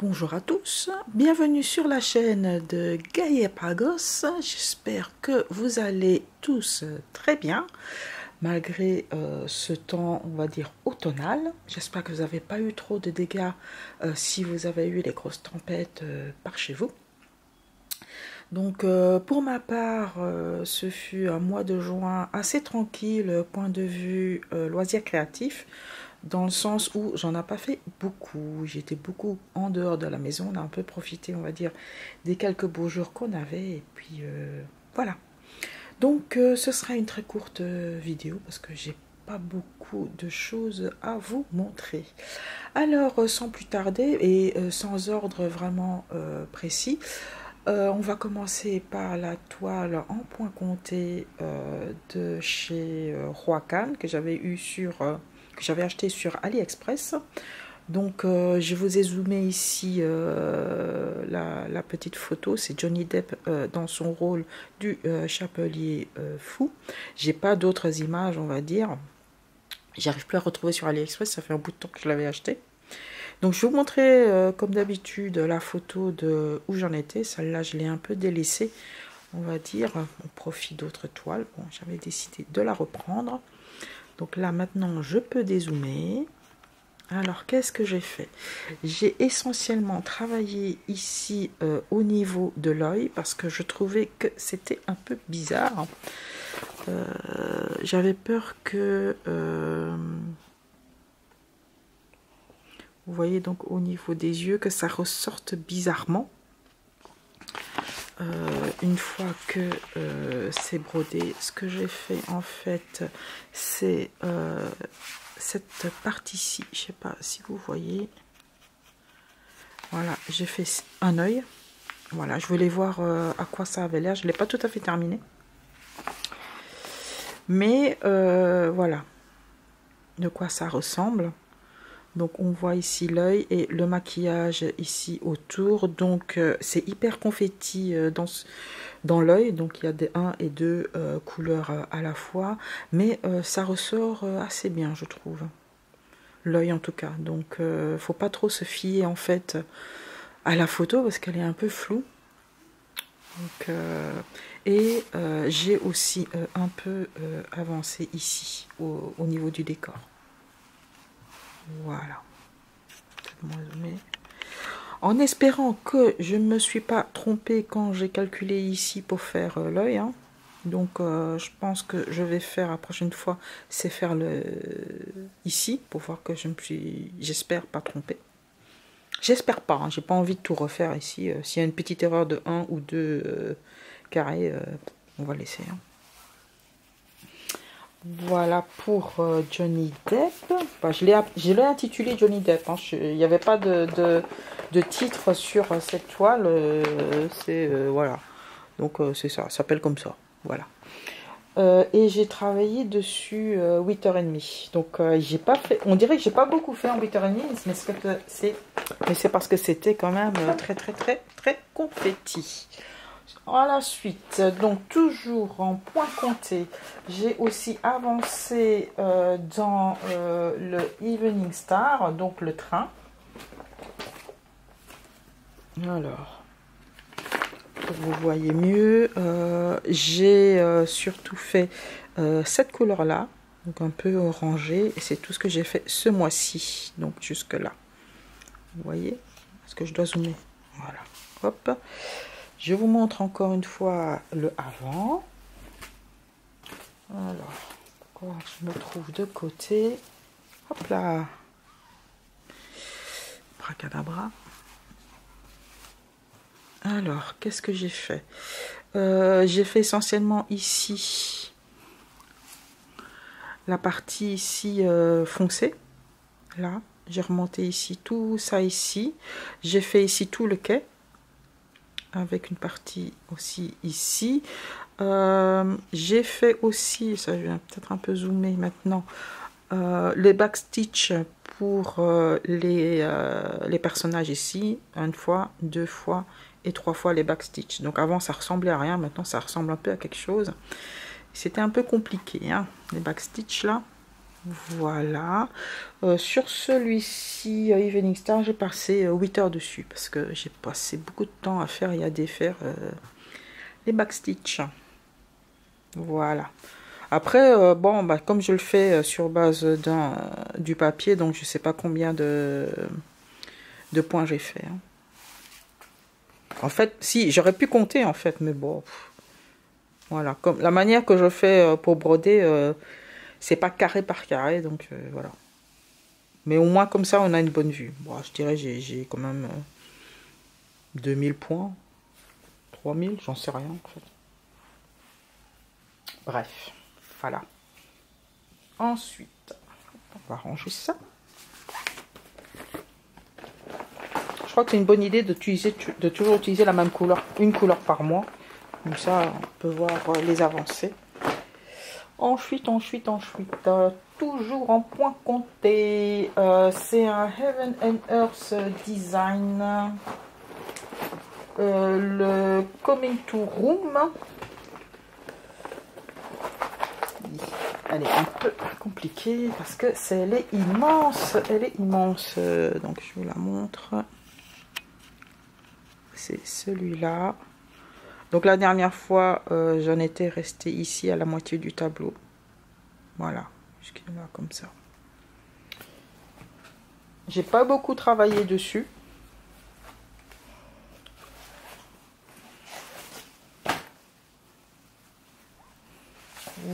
Bonjour à tous, bienvenue sur la chaîne de Gallepagos. J'espère que vous allez tous très bien, malgré ce temps, on va dire, automnal. J'espère que vous n'avez pas eu trop de dégâts si vous avez eu les grosses tempêtes par chez vous. Donc pour ma part, ce fut un mois de juin assez tranquille, point de vue loisirs créatifs. Dans le sens où j'en ai pas fait beaucoup, j'étais beaucoup en dehors de la maison, on a un peu profité, on va dire, des quelques beaux jours qu'on avait, et puis voilà. Donc ce sera une très courte vidéo, parce que j'ai pas beaucoup de choses à vous montrer. Alors, sans plus tarder, et sans ordre vraiment précis, on va commencer par la toile en point compté de chez Roacan, que j'avais eu sur... que j'avais acheté sur AliExpress. Donc je vous ai zoomé ici la petite photo, c'est Johnny Depp dans son rôle du chapelier fou. J'ai pas d'autres images, on va dire. J'arrive plus à retrouver sur AliExpress, ça fait un bout de temps que je l'avais acheté. Donc je vais vous montrer comme d'habitude la photo de où j'en étais. Celle-là je l'ai un peu délaissée, on va dire, au profit d'autres toiles. Bon, j'avais décidé de la reprendre. Donc là, maintenant, je peux dézoomer. Alors, qu'est-ce que j'ai fait? J'ai essentiellement travaillé ici au niveau de l'œil parce que je trouvais que c'était un peu bizarre. J'avais peur que... vous voyez donc au niveau des yeux que ça ressorte bizarrement. Une fois que c'est brodé, ce que j'ai fait en fait, c'est cette partie-ci, je sais pas si vous voyez, voilà, j'ai fait un œil, voilà, je voulais voir à quoi ça avait l'air, je ne l'ai pas tout à fait terminé, mais voilà de quoi ça ressemble. Donc on voit ici l'œil et le maquillage ici autour. Donc c'est hyper confetti dans l'œil. Donc il y a des 1 et 2 couleurs à la fois. Mais ça ressort assez bien, je trouve. L'œil en tout cas. Donc faut pas trop se fier en fait à la photo parce qu'elle est un peu floue. Donc, et j'ai aussi un peu avancé ici au niveau du décor. Voilà, en espérant que je ne me suis pas trompée quand j'ai calculé ici pour faire l'œil, hein. Donc je pense que je vais faire la prochaine fois, c'est faire le ici pour voir que je me suis, j'espère, pas trompée. J'espère pas, hein, j'ai pas envie de tout refaire ici. S'il y a une petite erreur de 1 ou 2 carrés, on va laisser, hein. Voilà pour Johnny Depp. Enfin, je l'ai intitulé Johnny Depp. Hein. Il n'y avait pas de titre sur cette toile. Voilà. Donc c'est ça. Ça s'appelle comme ça. Voilà. Et j'ai travaillé dessus 8h30. Donc j'ai pas fait. On dirait que j'ai pas beaucoup fait en 8h30, mais c'est parce que c'était quand même très confetti. À la suite, donc toujours en point compté, j'ai aussi avancé dans le Evening Star, donc le train. Alors, pour que vous voyez mieux, j'ai surtout fait cette couleur-là, donc un peu orangé, et c'est tout ce que j'ai fait ce mois-ci, donc jusque là. Vous voyez? Est-ce que je dois zoomer? Voilà, hop. Je vous montre encore une fois le avant. Alors, pourquoi je me trouve de côté? Hop là. Bracadabra. Alors, qu'est-ce que j'ai fait? J'ai fait essentiellement ici la partie ici foncée. Là, j'ai remonté ici tout ça ici. J'ai fait ici tout le quai, avec une partie aussi ici. J'ai fait aussi, ça je vais peut-être un peu zoomer maintenant, les backstitch pour les personnages ici, une fois, 2 fois et 3 fois les backstitch. Donc avant ça ressemblait à rien, maintenant ça ressemble un peu à quelque chose. C'était un peu compliqué, hein, les backstitch là. Voilà. Sur celui-ci, Evening Star, j'ai passé 8 heures dessus parce que j'ai passé beaucoup de temps à faire et à défaire les backstitch. Voilà. Après, bon, bah, comme je le fais sur base du papier, donc je sais pas combien de points j'ai fait. Hein. En fait, si, j'aurais pu compter en fait, mais bon. Voilà. Comme la manière que je fais pour broder, c'est pas carré par carré, donc voilà. Mais au moins comme ça, on a une bonne vue. Bon, je dirais j'ai quand même 2000 points. 3000, j'en sais rien en fait. Bref, voilà. Ensuite, on va ranger ça. Je crois que c'est une bonne idée de toujours utiliser la même couleur, une couleur par mois. Comme ça, on peut voir les avancées. Ensuite, toujours en point compté, c'est un Heaven and Earth Design. Le Coming to Room. Elle est un peu compliquée parce que elle est immense. Elle est immense. Donc je vous la montre. C'est celui-là. Donc la dernière fois, j'en étais restée ici à la moitié du tableau. Voilà, jusqu'à-là comme ça. J'ai pas beaucoup travaillé dessus.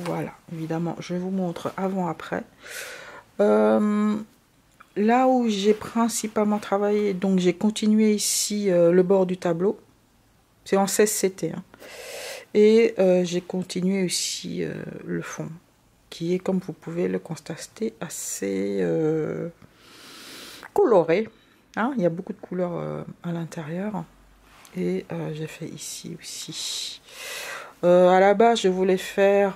Voilà, évidemment, je vous montre avant-après. Là où j'ai principalement travaillé, donc j'ai continué ici le bord du tableau. C'est en 16CT. Hein. Et j'ai continué aussi le fond, qui est, comme vous pouvez le constater, assez coloré. Hein. Il y a beaucoup de couleurs à l'intérieur. Et j'ai fait ici aussi. À la base, je voulais faire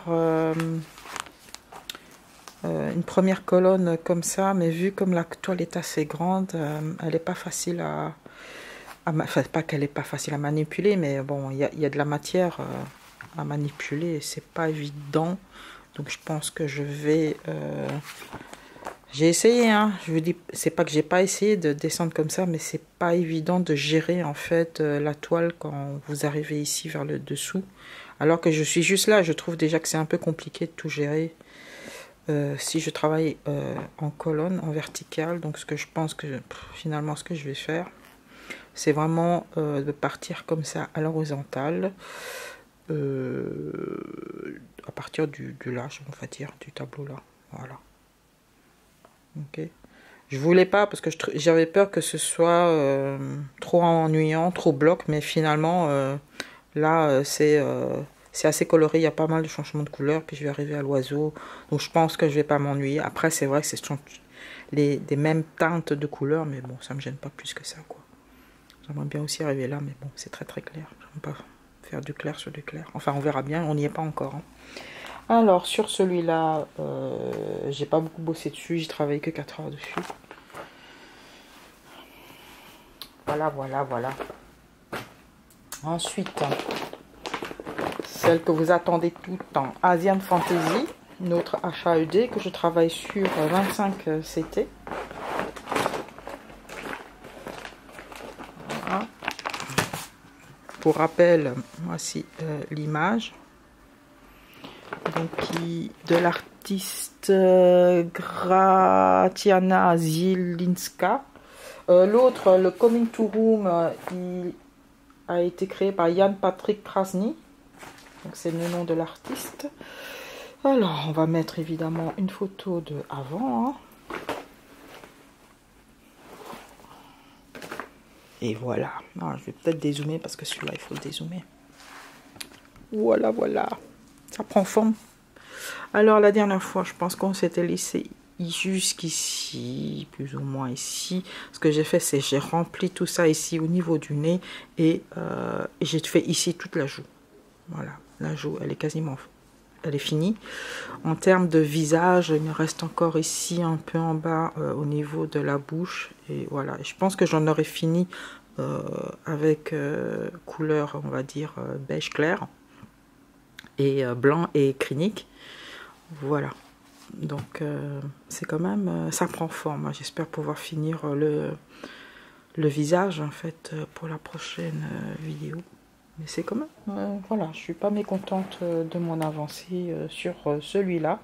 une première colonne comme ça, mais vu comme la toile est assez grande, elle n'est pas facile enfin, pas qu'elle n'est pas facile à manipuler, mais bon, il y a de la matière à manipuler et c'est pas évident. Donc je pense que je vais... j'ai essayé, hein. Je vous dis, c'est pas que j'ai pas essayé de descendre comme ça, mais c'est pas évident de gérer en fait la toile quand vous arrivez ici vers le dessous. Alors que je suis juste là, je trouve déjà que c'est un peu compliqué de tout gérer. Si je travaille en colonne, en verticale, donc ce que je pense que finalement ce que je vais faire, c'est vraiment de partir comme ça à l'horizontale, à partir du large, on va dire, du tableau là. Voilà. Ok. Je voulais pas parce que j'avais peur que ce soit trop ennuyant, trop bloc, mais finalement là c'est assez coloré, il y a pas mal de changements de couleurs, puis je vais arriver à l'oiseau, donc je pense que je vais pas m'ennuyer. Après c'est vrai que c'est des mêmes teintes de couleurs, mais bon, ça me gêne pas plus que ça, quoi. J'aimerais bien aussi arriver là, mais bon, c'est très très clair. J'aime pas faire du clair sur du clair. Enfin, on verra bien, on n'y est pas encore. Hein. Alors, sur celui-là, j'ai pas beaucoup bossé dessus, j'ai travaillé que 4 heures dessus. Voilà, voilà, voilà. Ensuite... celle que vous attendez tout le temps, Asian Fantasy, notre HAED que je travaille sur 25 CT. Voilà. Pour rappel, voici l'image. Donc de l'artiste Gratiana Zielinska. L'autre, le Coming to Room, il a été créé par Jan Patrick Krasny. Donc c'est le nom de l'artiste. Alors on va mettre évidemment une photo de avant. Hein. Et voilà. Alors, je vais peut-être dézoomer parce que celui-là il faut le dézoomer. Voilà, voilà. Ça prend forme. Alors la dernière fois je pense qu'on s'était laissé jusqu'ici, plus ou moins ici. Ce que j'ai fait c'est j'ai rempli tout ça ici au niveau du nez et j'ai fait ici toute la joue. Voilà. La joue, elle est finie. En termes de visage, il me reste encore ici un peu en bas au niveau de la bouche. Et voilà, je pense que j'en aurais fini avec couleur, on va dire, beige clair et blanc et clinique. Voilà. Donc c'est quand même, ça prend forme. J'espère pouvoir finir le visage en fait pour la prochaine vidéo. Mais c'est quand même, voilà, je suis pas mécontente de mon avancée sur celui-là.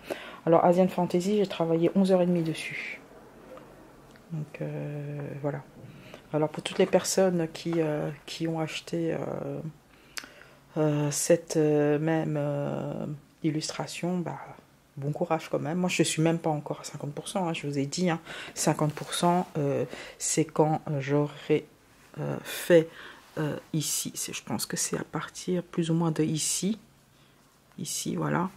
Alors Asian Fantasy, j'ai travaillé 11h30 dessus. Donc voilà. Alors pour toutes les personnes qui ont acheté cette même illustration, bah, bon courage quand même. Moi je suis même pas encore à 50%, hein, je vous ai dit, hein, 50% c'est quand j'aurai fait ici, je pense que c'est à partir plus ou moins de ici, voilà,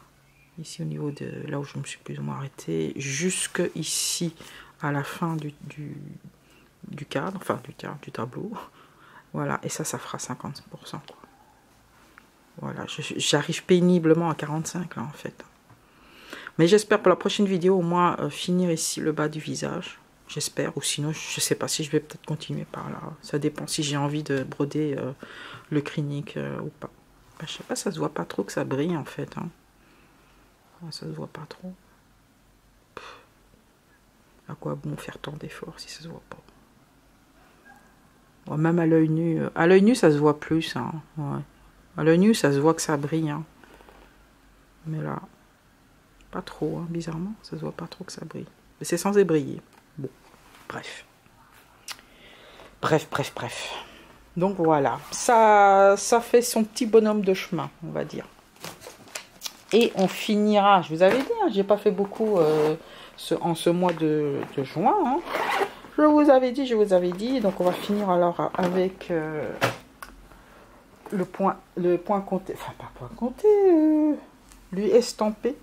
ici au niveau de là où je me suis plus ou moins arrêtée, jusque ici à la fin du cadre, enfin du tableau, voilà, et ça fera 50%, quoi. Voilà, j'arrive péniblement à 45 là en fait, mais j'espère pour la prochaine vidéo au moins finir ici le bas du visage, j'espère, ou sinon je sais pas si je vais peut-être continuer par là, ça dépend si j'ai envie de broder le clinique ou pas. Bah, je sais pas, ça se voit pas trop que ça brille en fait, hein. Ça se voit pas trop. À quoi bon faire tant d'efforts si ça se voit pas? Ouais, même à l'œil nu ça se voit plus, hein. Ouais. À l'œil nu ça se voit que ça brille, hein. Mais là pas trop, hein. Bizarrement ça se voit pas trop que ça brille, mais c'est censé briller. Bon, bref, donc voilà, ça fait son petit bonhomme de chemin, on va dire. Et on finira, je vous avais dit, hein, j'ai pas fait beaucoup en ce mois de juin, hein. Je vous avais dit, donc on va finir alors avec le point compté, enfin pas point compté, lui estampé.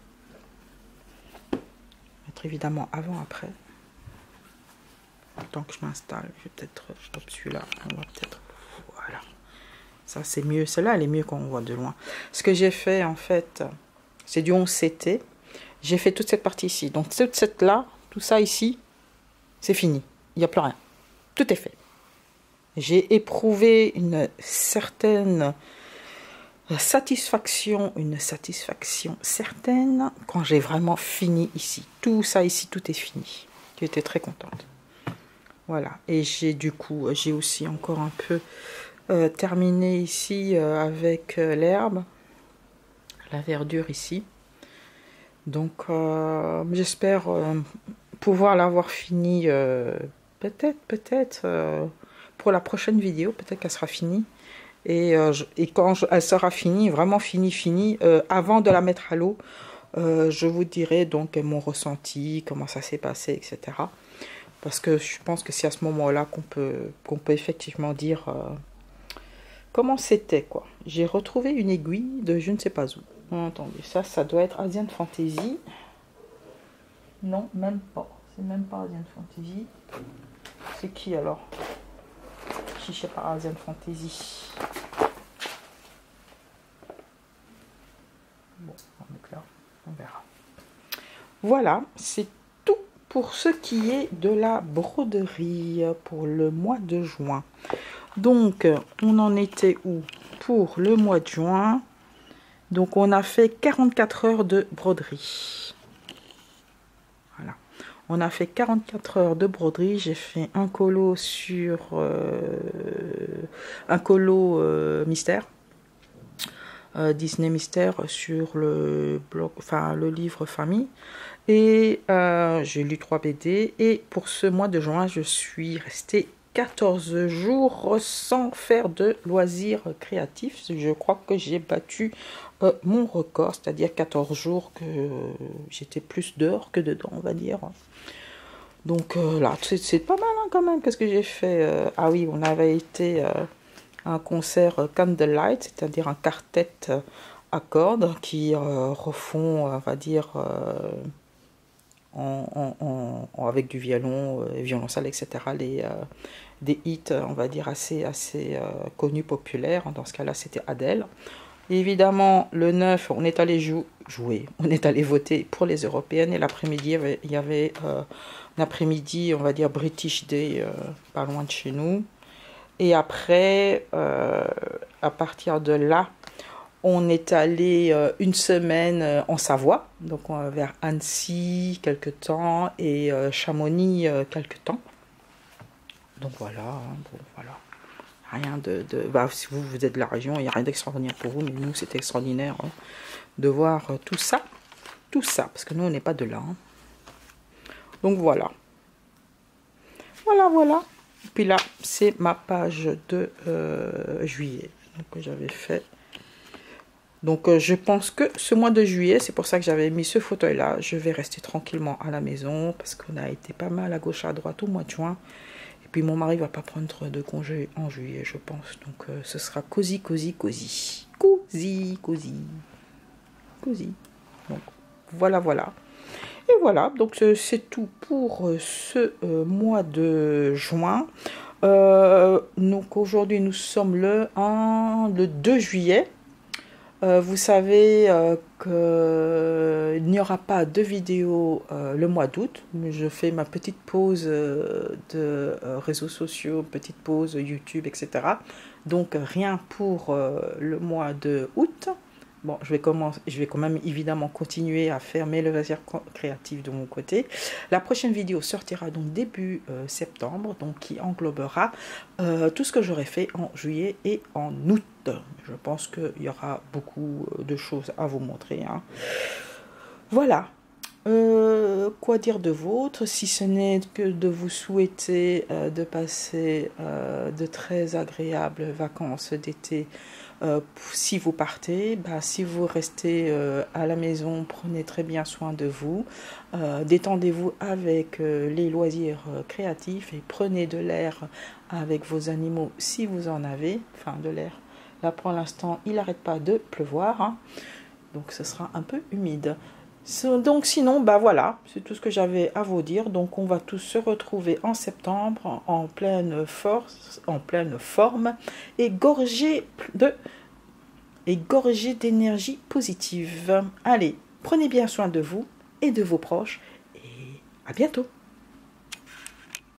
Mettre évidemment avant, après. Tant que je m'installe, je vais peut-être stop celui-là, on va peut-être, voilà. Ça c'est mieux, celle-là elle est mieux quand on voit de loin. Ce que j'ai fait en fait, c'est du 11 CT. J'ai fait toute cette partie ici, donc toute cette là, tout ça ici, c'est fini. Il n'y a plus rien. Tout est fait. J'ai éprouvé une certaine satisfaction, certaine quand j'ai vraiment fini ici. Tout ça ici, tout est fini. J'étais très contente. Voilà. Et j'ai aussi encore un peu terminé ici avec l'herbe, la verdure ici. Donc j'espère pouvoir l'avoir fini peut-être pour la prochaine vidéo, peut-être qu'elle sera finie, et quand elle sera finie, vraiment finie, avant de la mettre à l'eau, je vous dirai donc mon ressenti, comment ça s'est passé, etc. Parce que je pense que c'est à ce moment-là qu'on peut effectivement dire comment c'était, quoi. J'ai retrouvé une aiguille de je ne sais pas où. Attendez, ça doit être Asian Fantasy. Non, même pas. C'est même pas Asian Fantasy. C'est qui alors? Qui je sais pas, Asian Fantasy. Bon, on est là, on verra. Voilà, c'est tout pour ce qui est de la broderie pour le mois de juin. Donc, on en était où pour le mois de juin? Donc, on a fait 44 heures de broderie. Voilà. On a fait 44 heures de broderie. J'ai fait un colo sur un colo mystère. Disney Mystère sur le blog, enfin le livre famille. Et j'ai lu 3 BD. Et pour ce mois de juin, je suis restée 14 jours sans faire de loisirs créatifs. Je crois que j'ai battu mon record, c'est-à-dire 14 jours que j'étais plus dehors que dedans, on va dire. Donc là, c'est pas mal hein, quand même. Qu'est-ce que j'ai fait? Ah oui, on avait été à un concert Candlelight, c'est-à-dire un quartet à cordes qui refont, on va dire, avec du violon, violoncelle, etc. Des hits, on va dire, assez connus, populaires. Dans ce cas-là, c'était Adele. Et évidemment, le 9, on est allé jouer, on est allé voter pour les européennes. Et l'après-midi, il y avait un après-midi, on va dire, British Day, pas loin de chez nous. Et après, à partir de là, On est allé une semaine en Savoie, donc vers Annecy quelque temps et Chamonix quelque temps. Donc voilà, hein, bon, voilà. Rien bah, si vous êtes de la région, il n'y a rien d'extraordinaire pour vous, mais nous c'est extraordinaire hein, de voir tout ça, parce que nous on n'est pas de là. Hein. Donc voilà. Voilà. Et puis là, c'est ma page de juillet. Donc j'avais fait. Donc je pense que ce mois de juillet, c'est pour ça que j'avais mis ce fauteuil-là. Je vais rester tranquillement à la maison parce qu'on a été pas mal à gauche à droite au mois de juin. Et puis mon mari va pas prendre de congé en juillet, je pense. Donc ce sera cosy. Donc voilà. Et voilà, donc c'est tout pour ce mois de juin. Donc aujourd'hui nous sommes le 2 juillet. Vous savez qu'il n'y aura pas de vidéo le mois d'août. Je fais ma petite pause de réseaux sociaux, petite pause YouTube, etc. Donc rien pour le mois de août. Bon, je vais quand même évidemment continuer à faire mes loisirs créatifs de mon côté. La prochaine vidéo sortira donc début septembre, donc qui englobera tout ce que j'aurai fait en juillet et en août. Je pense qu'il y aura beaucoup de choses à vous montrer. Hein. Voilà. Quoi dire de vôtre, si ce n'est que de vous souhaiter de passer de très agréables vacances d'été. Si vous partez, bah, si vous restez à la maison, prenez très bien soin de vous, détendez-vous avec les loisirs créatifs et prenez de l'air avec vos animaux si vous en avez, enfin de l'air. Là pour l'instant il n'arrête pas de pleuvoir, hein, donc ce sera un peu humide. Donc sinon, bah voilà, c'est tout ce que j'avais à vous dire. Donc on va tous se retrouver en septembre en pleine force, en pleine forme et gorgé d'énergie positive. Allez, prenez bien soin de vous et de vos proches et à bientôt.